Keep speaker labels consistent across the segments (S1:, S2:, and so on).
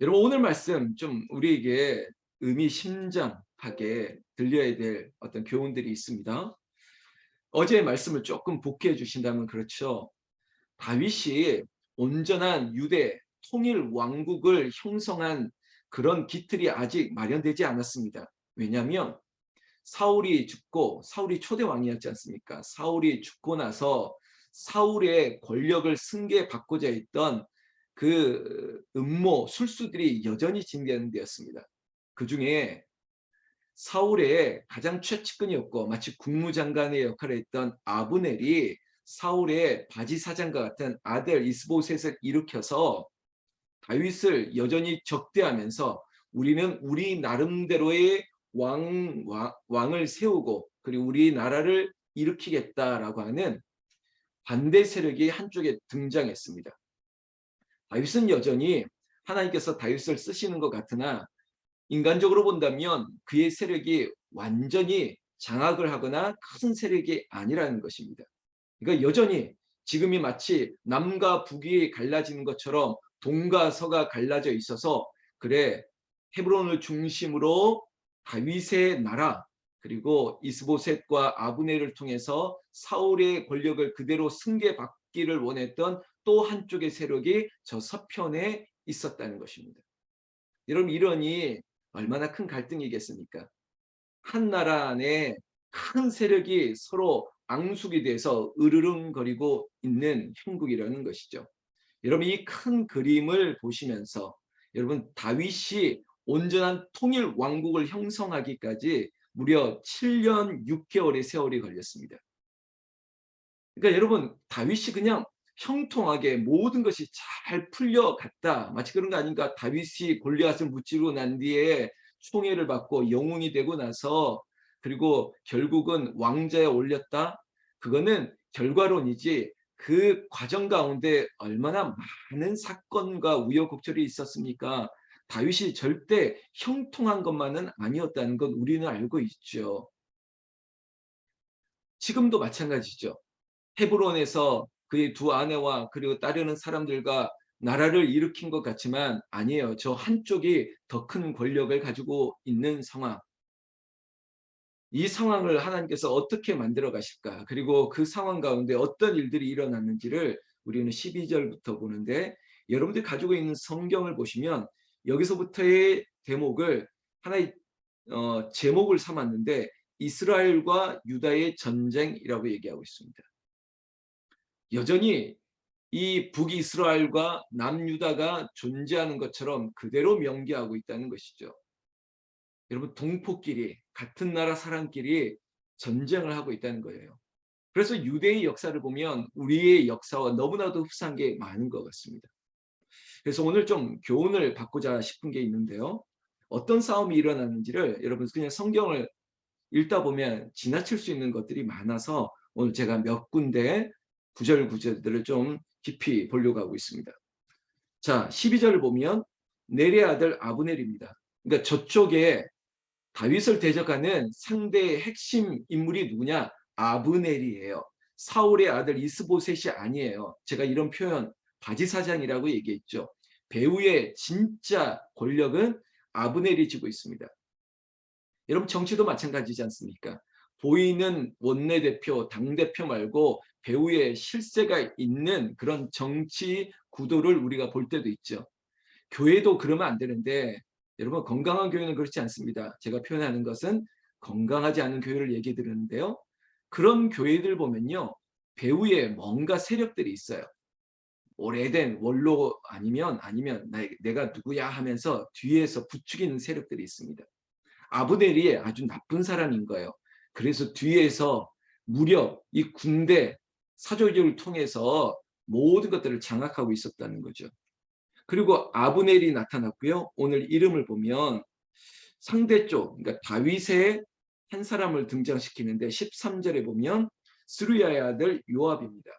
S1: 여러분 오늘 말씀 좀 우리에게 의미심장하게 들려야 될 어떤 교훈들이 있습니다. 어제의 말씀을 조금 복기해 주신다면 그렇죠. 다윗이 온전한 유대 통일 왕국을 형성한 그런 기틀이 아직 마련되지 않았습니다. 왜냐하면 사울이 죽고 사울이 초대 왕이었지 않습니까? 사울이 죽고 나서 사울의 권력을 승계받고자 했던 그 음모 술수들이 여전히 진행되었습니다. 그중에 사울의 가장 최측근이었고 마치 국무장관의 역할을 했던 아브넬이 사울의 바지사장과 같은 아들 이스보셋을 일으켜서 다윗을 여전히 적대하면서 우리는 우리 나름대로의 왕을 세우고 그리고 우리 나라를 일으키겠다라고 하는 반대 세력이 한쪽에 등장했습니다. 다윗은 여전히 하나님께서 다윗을 쓰시는 것 같으나 인간적으로 본다면 그의 세력이 완전히 장악을 하거나 큰 세력이 아니라는 것입니다. 그러니까 여전히 지금이 마치 남과 북이 갈라지는 것처럼 동과 서가 갈라져 있어서 그래 헤브론을 중심으로 다윗의 나라 그리고 이스보셋과 아브넬을 통해서 사울의 권력을 그대로 승계받기를 원했던 또 한쪽의 세력이 저 서편에 있었다는 것입니다. 여러분 이러니 얼마나 큰 갈등이겠습니까? 한 나라 안에 큰 세력이 서로 앙숙이 돼서 으르렁거리고 있는 형국이라는 것이죠. 여러분 이 큰 그림을 보시면서 여러분 다윗이 온전한 통일 왕국을 형성하기까지 무려 7년 6개월의 세월이 걸렸습니다. 그러니까 여러분 다윗이 그냥 형통하게 모든 것이 잘 풀려갔다. 마치 그런 거 아닌가? 다윗이 골리앗을 무찌르고 난 뒤에 총애를 받고 영웅이 되고 나서 그리고 결국은 왕좌에 올렸다. 그거는 결과론이지 그 과정 가운데 얼마나 많은 사건과 우여곡절이 있었습니까? 다윗이 절대 형통한 것만은 아니었다는 건 우리는 알고 있죠. 지금도 마찬가지죠. 헤브론에서 그의 두 아내와 그리고 따르는 사람들과 나라를 일으킨 것 같지만 아니에요. 저 한쪽이 더 큰 권력을 가지고 있는 상황. 이 상황을 하나님께서 어떻게 만들어 가실까? 그리고 그 상황 가운데 어떤 일들이 일어났는지를 우리는 12절부터 보는데 여러분들이 가지고 있는 성경을 보시면 여기서부터의 대목을 하나의 제목을 삼았는데 이스라엘과 유다의 전쟁이라고 얘기하고 있습니다. 여전히 이 북이스라엘과 남유다가 존재하는 것처럼 그대로 명기하고 있다는 것이죠. 여러분 동포끼리 같은 나라 사람끼리 전쟁을 하고 있다는 거예요. 그래서 유대의 역사를 보면 우리의 역사와 너무나도 흡사한 게 많은 것 같습니다. 그래서 오늘 좀 교훈을 받고자 싶은 게 있는데요. 어떤 싸움이 일어나는지를 여러분 그냥 성경을 읽다 보면 지나칠 수 있는 것들이 많아서 오늘 제가 몇 군데 구절구절들을 좀 깊이 보려고 하고 있습니다. 자, 12절을 보면 넬의 아들 아브넬입니다. 그러니까 저쪽에 다윗을 대적하는 상대의 핵심 인물이 누구냐? 아브넬이에요. 사울의 아들 이스보셋이 아니에요. 제가 이런 표현 바지사장이라고 얘기했죠. 배후의 진짜 권력은 아브넬이 쥐고 있습니다. 여러분 정치도 마찬가지지 않습니까? 보이는 원내대표, 당대표 말고 배후에 실세가 있는 그런 정치 구도를 우리가 볼 때도 있죠. 교회도 그러면 안 되는데 여러분 건강한 교회는 그렇지 않습니다. 제가 표현하는 것은 건강하지 않은 교회를 얘기 드리는데요. 그런 교회들 보면요. 배후에 뭔가 세력들이 있어요. 오래된 원로 아니면 내가 누구야 하면서 뒤에서 부추기는 세력들이 있습니다. 아브넬이 아주 나쁜 사람인 거예요. 그래서 뒤에서 무려 이 군대 사조직을 통해서 모든 것들을 장악하고 있었다는 거죠. 그리고 아브넬이 나타났고요. 오늘 이름을 보면 상대 쪽, 그러니까 다윗의 한 사람을 등장시키는데 13절에 보면 스루야의 아들 요압입니다.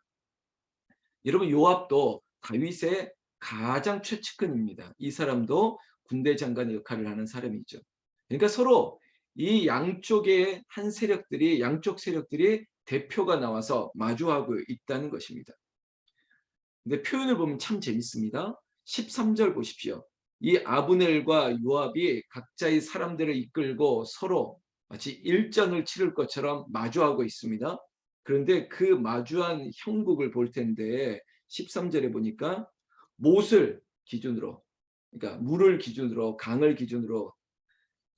S1: 여러분 요압도 다윗의 가장 최측근입니다. 이 사람도 군대 장관의 역할을 하는 사람이죠. 그러니까 서로 이 양쪽의 한 세력들이 양쪽 세력들이 대표가 나와서 마주하고 있다는 것입니다. 근데 표현을 보면 참 재밌습니다. 13절 보십시오. 이 아브넬과 요압이 각자의 사람들을 이끌고 서로 마치 일전을 치를 것처럼 마주하고 있습니다. 그런데 그 마주한 형국을 볼 텐데 13절에 보니까 못을 기준으로, 그러니까 물을 기준으로, 강을 기준으로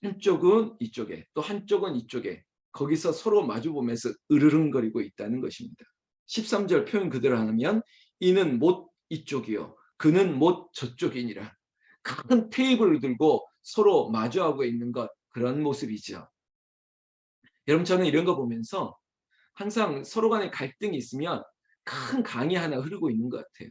S1: 한쪽은 이쪽에 또 한쪽은 이쪽에 거기서 서로 마주보면서 으르렁거리고 있다는 것입니다. 13절 표현 그대로 하면 이는 못 이쪽이요 그는 못 저쪽이니라. 큰 테이블을 들고 서로 마주하고 있는 것, 그런 모습이죠. 여러분, 저는 이런 거 보면서 항상 서로 간에 갈등이 있으면 큰 강이 하나 흐르고 있는 것 같아요.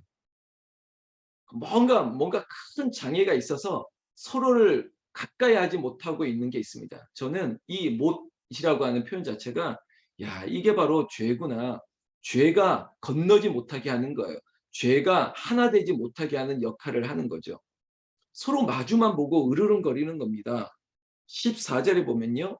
S1: 뭔가 큰 장애가 있어서 서로를 가까이 하지 못하고 있는 게 있습니다. 저는 이 못이라고 하는 표현 자체가 야, 이게 바로 죄구나. 죄가 건너지 못하게 하는 거예요. 죄가 하나 되지 못하게 하는 역할을 하는 거죠. 서로 마주만 보고 으르렁거리는 겁니다. 14절에 보면요.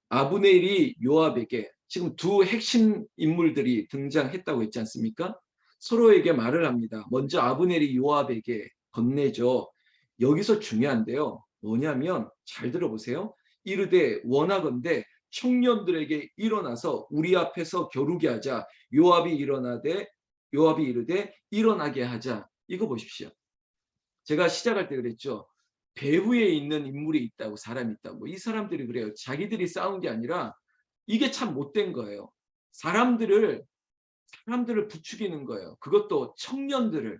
S1: 아브넬이 요압에게, 지금 두 핵심 인물들이 등장했다고 했지 않습니까? 서로에게 말을 합니다. 먼저 아브넬이 요압에게 건네죠. 여기서 중요한데요. 뭐냐면 잘 들어보세요. 이르되 원하건대 청년들에게 일어나서 우리 앞에서 겨루게 하자. 요압이 이르되 일어나게 하자. 이거 보십시오. 제가 시작할 때 그랬죠. 배후에 있는 인물이 있다고, 사람이 있다고. 이 사람들이 그래요. 자기들이 싸운 게 아니라 이게 참 못된 거예요. 사람들을 부추기는 거예요. 그것도 청년들을.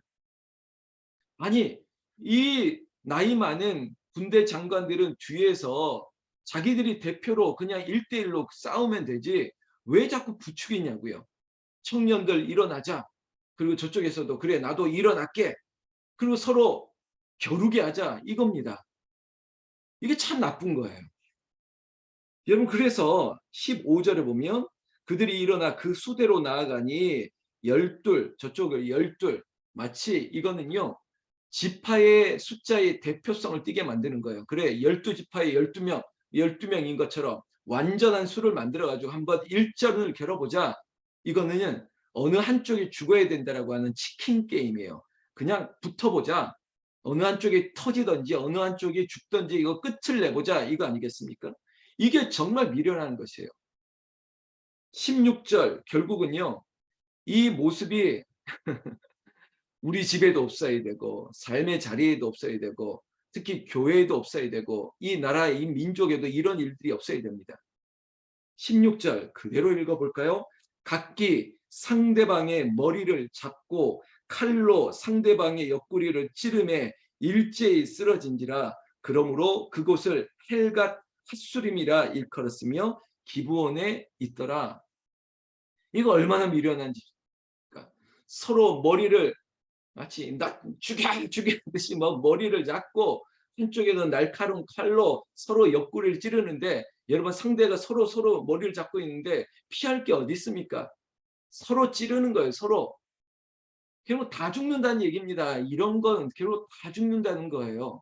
S1: 아니, 이 나이 많은 군대 장관들은 뒤에서 자기들이 대표로 그냥 1대1로 싸우면 되지 왜 자꾸 부추기냐고요. 청년들 일어나자. 그리고 저쪽에서도 그래 나도 일어날게. 그리고 서로 겨루게 하자, 이겁니다. 이게 참 나쁜 거예요. 여러분, 그래서 15절에 보면 그들이 일어나 그 수대로 나아가니 열둘, 저쪽을 열둘, 마치 이거는요 지파의 숫자의 대표성을 띠게 만드는 거예요. 그래 12지파의 12명, 12명인 것처럼 완전한 수를 만들어 가지고 한번 일전을 겨뤄보자. 이거는 어느 한쪽이 죽어야 된다라고 하는 치킨 게임이에요. 그냥 붙어보자. 어느 한쪽이 터지든지 어느 한쪽이 죽든지 이거 끝을 내보자, 이거 아니겠습니까? 이게 정말 미련한 것이에요. 16절 결국은요. 이 모습이 우리 집에도 없어야 되고 삶의 자리에도 없어야 되고 특히 교회에도 없어야 되고 이 나라, 이 민족에도 이런 일들이 없어야 됩니다. 16절 그대로 읽어볼까요? 각기 상대방의 머리를 잡고 칼로 상대방의 옆구리를 찌르매 일제히 쓰러진지라. 그러므로 그곳을 헬갓 핫수림이라 일컬었으며 기브온에 있더라. 이거 얼마나 미련한지. 서로 머리를 마치 나 죽이듯이 뭐 머리를 잡고 한쪽에는 날카로운 칼로 서로 옆구리를 찌르는데, 여러분 상대가 서로 머리를 잡고 있는데 피할 게 어디 있습니까? 서로 찌르는 거예요. 서로. 결국 다 죽는다는 얘기입니다. 이런 건 결국 다 죽는다는 거예요.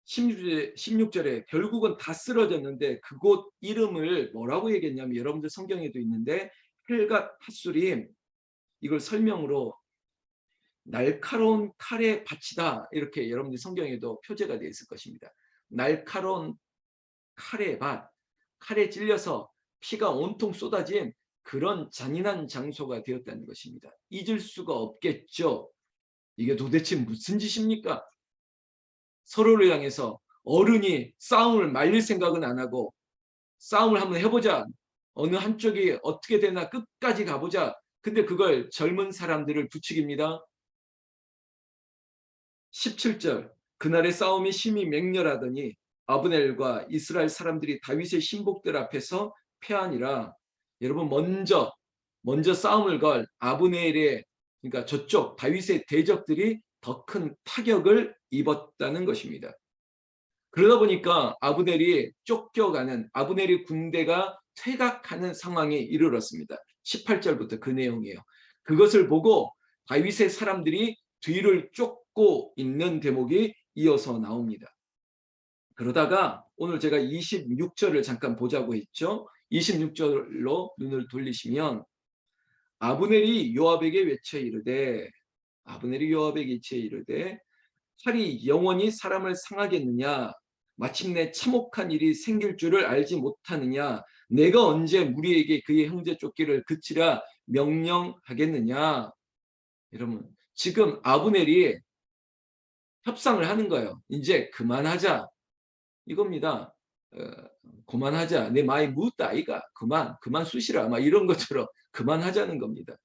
S1: 16절에 결국은 다 쓰러졌는데 그곳 이름을 뭐라고 얘기했냐면, 여러분들 성경에도 있는데 헬갓 핫수림, 이걸 설명으로 날카로운 칼의 밭이다, 이렇게 여러분들 성경에도 표제가 되어 있을 것입니다. 날카로운 칼의 밭, 칼에 찔려서 피가 온통 쏟아진 그런 잔인한 장소가 되었다는 것입니다. 잊을 수가 없겠죠. 이게 도대체 무슨 짓입니까? 서로를 향해서 어른이 싸움을 말릴 생각은 안 하고 싸움을 한번 해보자. 어느 한쪽이 어떻게 되나 끝까지 가보자. 근데 그걸 젊은 사람들을 부추깁니다. 17절 그날의 싸움이 심히 맹렬하더니 아브넬과 이스라엘 사람들이 다윗의 신복들 앞에서 패하니라. 여러분, 먼저 싸움을 걸 아브넬의, 그러니까 저쪽 다윗의 대적들이 더 큰 타격을 입었다는 것입니다. 그러다 보니까 아브넬이 군대가 퇴각하는 상황에 이르렀습니다. 18절부터 그 내용이에요. 그것을 보고 다윗의 사람들이 뒤를 쫓고 있는 대목이 이어서 나옵니다. 그러다가 오늘 제가 26절을 잠깐 보자고 했죠. 26절로 눈을 돌리시면 아브넬이 요압에게 외쳐 이르되, 아브넬이 요압에게 이치에 이르되 칼이 영원히 사람을 상하겠느냐? 마침내 참혹한 일이 생길 줄을 알지 못하느냐? 내가 언제 무리에게 그의 형제 쫓기를 그치라 명령하겠느냐? 여러분, 지금 아브넬이 협상을 하는 거예요. 이제 그만하자. 이겁니다. 그만하자. 내 마이 묻다 아이가. 그만 쑤시라. 막 이런 것처럼 그만하자는 겁니다.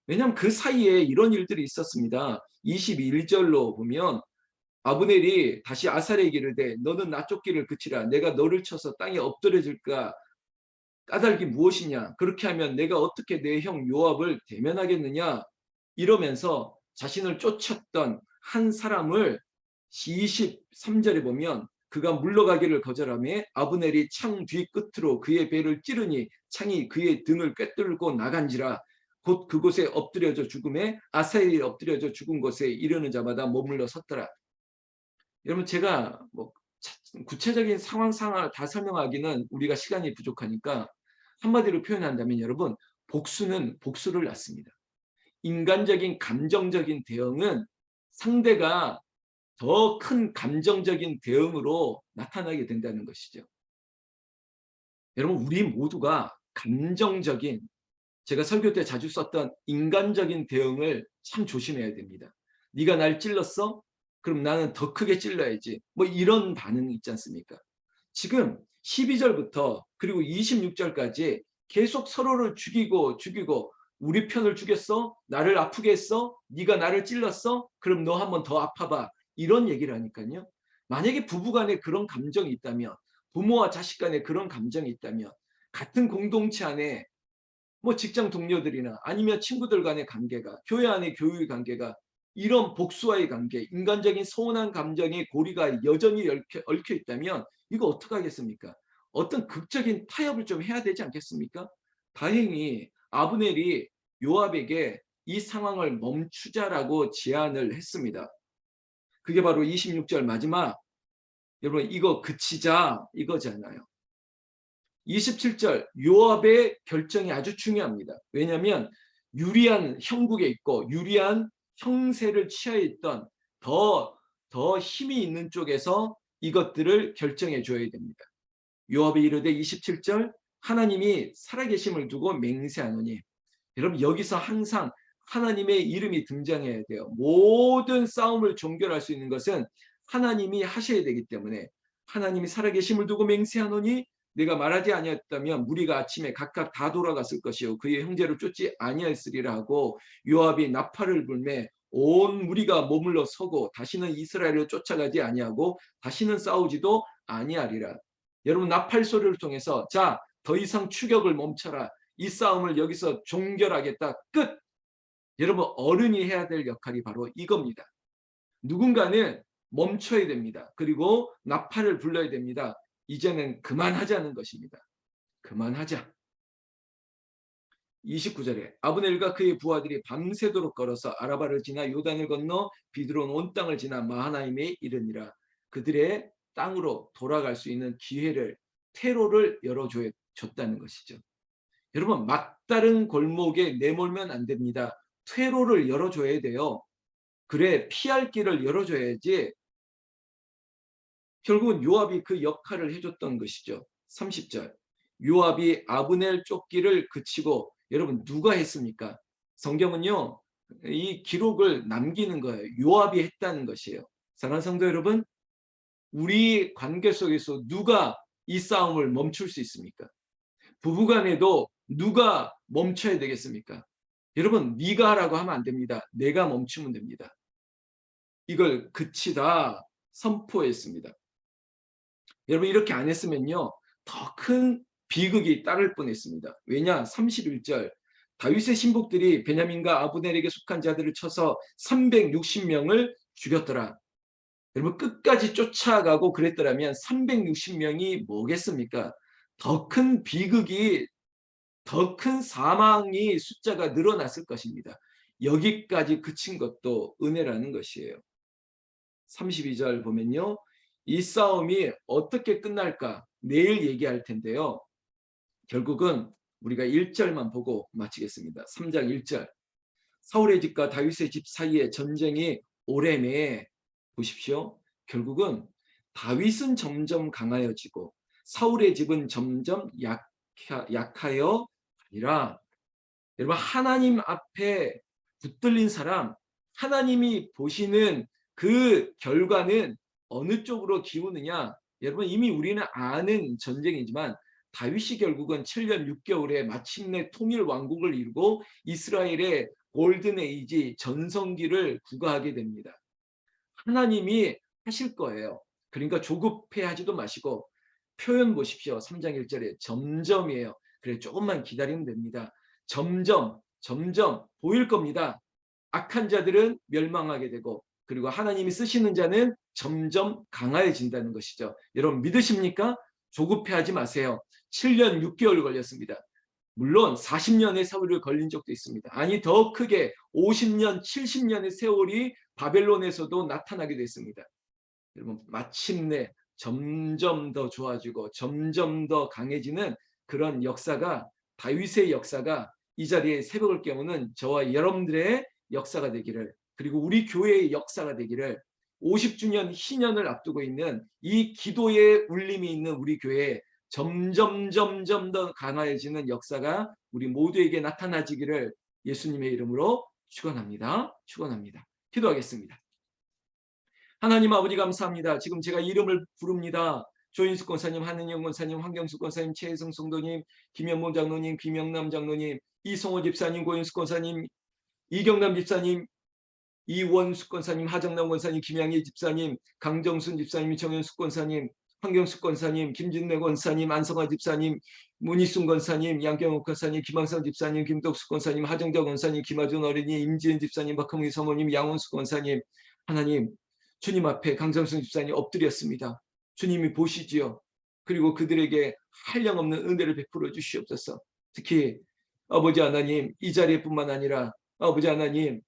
S1: 왜냐하면 그 사이에 이런 일들이 있었습니다. 21절로 보면 아브넬이 다시 아살에게 이르되 너는 나 쫓기를 그치라. 내가 너를 쳐서 땅에 엎드려질까 까닭이 무엇이냐. 그렇게 하면 내가 어떻게 내 형 요압을 대면하겠느냐. 이러면서 자신을 쫓았던 한 사람을 23절에 보면 그가 물러가기를 거절하며 아브넬이 창 뒤 끝으로 그의 배를 찌르니 창이 그의 등을 꿰뚫고 나간지라. 곧 그곳에 엎드려져 죽음에 아사엘이 엎드려져 죽은 곳에 이르는 자마다 머물러 섰더라. 여러분 제가 뭐 구체적인 상황 다 설명하기는 우리가 시간이 부족하니까 한마디로 표현한다면 여러분 복수는 복수를 낳습니다. 인간적인 감정적인 대응은 상대가 더 큰 감정적인 대응으로 나타나게 된다는 것이죠. 여러분 우리 모두가 감정적인 제가 설교 때 자주 썼던 인간적인 대응을 참 조심해야 됩니다. 네가 날 찔렀어? 그럼 나는 더 크게 찔러야지. 뭐 이런 반응이 있지 않습니까? 지금 12절부터 그리고 26절까지 계속 서로를 죽이고 우리 편을 죽였어? 나를 아프게 했어? 네가 나를 찔렀어? 그럼 너 한번 더 아파봐. 이런 얘기를 하니까요. 만약에 부부간에 그런 감정이 있다면 부모와 자식 간에 그런 감정이 있다면 같은 공동체 안에 뭐 직장 동료들이나 아니면 친구들 간의 관계가 교회 안의 교육의 관계가 이런 복수와의 관계 인간적인 서운한 감정의 고리가 여전히 얽혀 있다면 이거 어떡하겠습니까? 어떤 극적인 타협을 좀 해야 되지 않겠습니까? 다행히 아브넬이 요압에게 이 상황을 멈추자라고 제안을 했습니다. 그게 바로 26절 마지막 여러분 이거 그치자 이거잖아요. 27절 요압의 결정이 아주 중요합니다. 왜냐하면 유리한 형국에 있고 유리한 형세를 취해 있던 더 힘이 있는 쪽에서 이것들을 결정해 줘야 됩니다. 요압이 이르되 27절 하나님이 살아계심을 두고 맹세하노니 여러분 여기서 항상 하나님의 이름이 등장해야 돼요. 모든 싸움을 종결할 수 있는 것은 하나님이 하셔야 되기 때문에 하나님이 살아계심을 두고 맹세하노니 내가 말하지 아니었다면 무리가 아침에 각각 다 돌아갔을 것이요 그의 형제를 쫓지 아니하였으리라 하고 요압이 나팔을 불매 온 무리가 머물러 서고 다시는 이스라엘을 쫓아가지 아니하고 다시는 싸우지도 아니하리라. 여러분 나팔 소리를 통해서 자 더 이상 추격을 멈춰라. 이 싸움을 여기서 종결하겠다. 끝. 여러분 어른이 해야 될 역할이 바로 이겁니다. 누군가는 멈춰야 됩니다. 그리고 나팔을 불러야 됩니다. 이제는 그만하자는 것입니다. 그만하자. 29절에 아브넬과 그의 부하들이 밤새도록 걸어서 아라바를 지나 요단을 건너 비드론 온 땅을 지나 마하나임에 이르니라. 그들의 땅으로 돌아갈 수 있는 기회를 퇴로를 열어줬다는 것이죠. 여러분 막다른 골목에 내몰면 안 됩니다. 퇴로를 열어줘야 돼요. 그래 피할 길을 열어줘야지. 결국은 요압이 그 역할을 해줬던 것이죠. 30절 요압이 아브넬 쫓기를 그치고 여러분 누가 했습니까? 성경은요 이 기록을 남기는 거예요. 요압이 했다는 것이에요. 사랑하는 성도 여러분 우리 관계 속에서 누가 이 싸움을 멈출 수 있습니까? 부부간에도 누가 멈춰야 되겠습니까? 여러분 네가 하라고 하면 안 됩니다. 내가 멈추면 됩니다. 이걸 그치다 선포했습니다. 여러분 이렇게 안 했으면요. 더 큰 비극이 따를 뻔했습니다. 왜냐? 31절 다윗의 신복들이 베냐민과 아브넬에게 속한 자들을 쳐서 360명을 죽였더라. 여러분 끝까지 쫓아가고 그랬더라면 360명이 뭐겠습니까? 더 큰 비극이 더 큰 사망이 숫자가 늘어났을 것입니다. 여기까지 그친 것도 은혜라는 것이에요. 32절 보면요. 이 싸움이 어떻게 끝날까 내일 얘기할 텐데요. 결국은 우리가 1절만 보고 마치겠습니다. 3장 1절 사울의 집과 다윗의 집 사이에 전쟁이 오래매 보십시오. 결국은 다윗은 점점 강하여지고 사울의 집은 점점 약하여 아니라, 여러분, 하나님 앞에 붙들린 사람, 하나님이 보시는 그 결과는 어느 쪽으로 기우느냐, 여러분 이미 우리는 아는 전쟁이지만 다윗이 결국은 7년 6개월에 마침내 통일 왕국을 이루고 이스라엘의 골든 에이지 전성기를 구가하게 됩니다. 하나님이 하실 거예요. 그러니까 조급해하지도 마시고, 표현 보십시오. 3장 1절에 점점이에요. 그래, 조금만 기다리면 됩니다. 점점 보일 겁니다. 악한 자들은 멸망하게 되고, 그리고 하나님이 쓰시는 자는 점점 강하여진다는 것이죠. 여러분 믿으십니까? 조급해하지 마세요. 7년 6개월 걸렸습니다. 물론 40년의 세월이 걸린 적도 있습니다. 아니, 더 크게 50년, 70년의 세월이 바벨론에서도 나타나게 됐습니다. 여러분, 마침내 점점 더 좋아지고 점점 더 강해지는 그런 역사가, 다윗의 역사가 이 자리에 새벽을 깨우는 저와 여러분들의 역사가 되기를, 그리고 우리 교회의 역사가 되기를, 50주년 희년을 앞두고 있는 이 기도의 울림이 있는 우리 교회에 점점 더 강해지는 역사가 우리 모두에게 나타나지기를 예수님의 이름으로 축원합니다. 축원합니다. 기도하겠습니다. 하나님 아버지 감사합니다. 지금 제가 이름을 부릅니다. 조인숙 권사님, 한은영 권사님, 황경숙 권사님, 최혜성 성도님, 김현모 장로님, 김영남 장로님, 이성호 집사님, 고인숙 권사님, 이경남 집사님, 이원숙 권사님, 하정남 권사님, 김양희 집사님, 강정순 집사님, 정현숙 권사님, 황경숙 권사님, 김진래 권사님, 안성화 집사님, 문희순 권사님, 양경욱 권사님, 김항성 집사님, 김덕숙 권사님, 하정자 권사님, 김하준 어린이, 임지은 집사님, 박흥희 사모님, 양원숙 권사님, 하나님 주님 앞에 강정순 집사님 엎드렸습니다. 주님이 보시지요. 그리고 그들에게 한량없는 은혜를 베풀어 주시옵소서. 특히 아버지 하나님, 이 자리뿐만 아니라 아버지 하나님,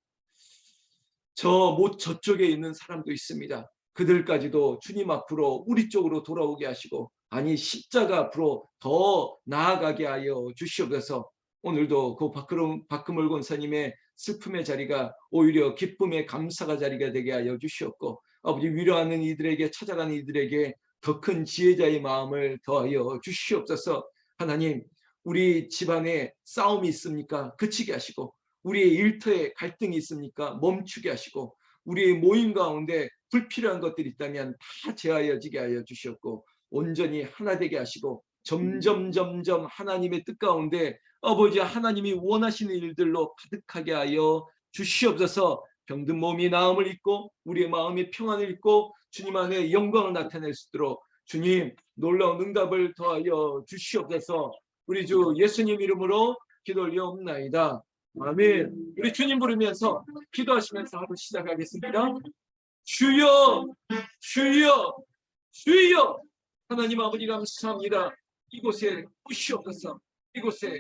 S1: 저쪽에 있는 사람도 있습니다. 그들까지도 주님 앞으로 우리 쪽으로 돌아오게 하시고, 아니 십자가 앞으로 더 나아가게 하여 주시옵소서. 오늘도 그 박금을 권사님의 슬픔의 자리가 오히려 기쁨의 감사가 자리가 되게 하여 주시옵고, 아버지 위로하는 이들에게, 찾아가는 이들에게 더 큰 지혜자의 마음을 더하여 주시옵소서. 하나님, 우리 집안에 싸움이 있습니까? 그치게 하시고, 우리의 일터에 갈등이 있습니까? 멈추게 하시고, 우리의 모임 가운데 불필요한 것들이 있다면 다 제하여지게 하여 주시옵고, 온전히 하나 되게 하시고, 점점 하나님의 뜻 가운데 아버지 하나님이 원하시는 일들로 가득하게 하여 주시옵소서. 병든 몸이 나음을 입고 우리의 마음이 평안을 입고 주님 안에 영광을 나타낼 수 있도록 주님 놀라운 응답을 더하여 주시옵소서. 우리 주 예수님 이름으로 기도 올려옵나이다. 아멘. 우리 주님 부르면서 기도하시면서 하루 시작하겠습니다. 주여, 주여, 주여. 하나님 아버지 감사합니다. 이곳에 오시옵소서. 이곳에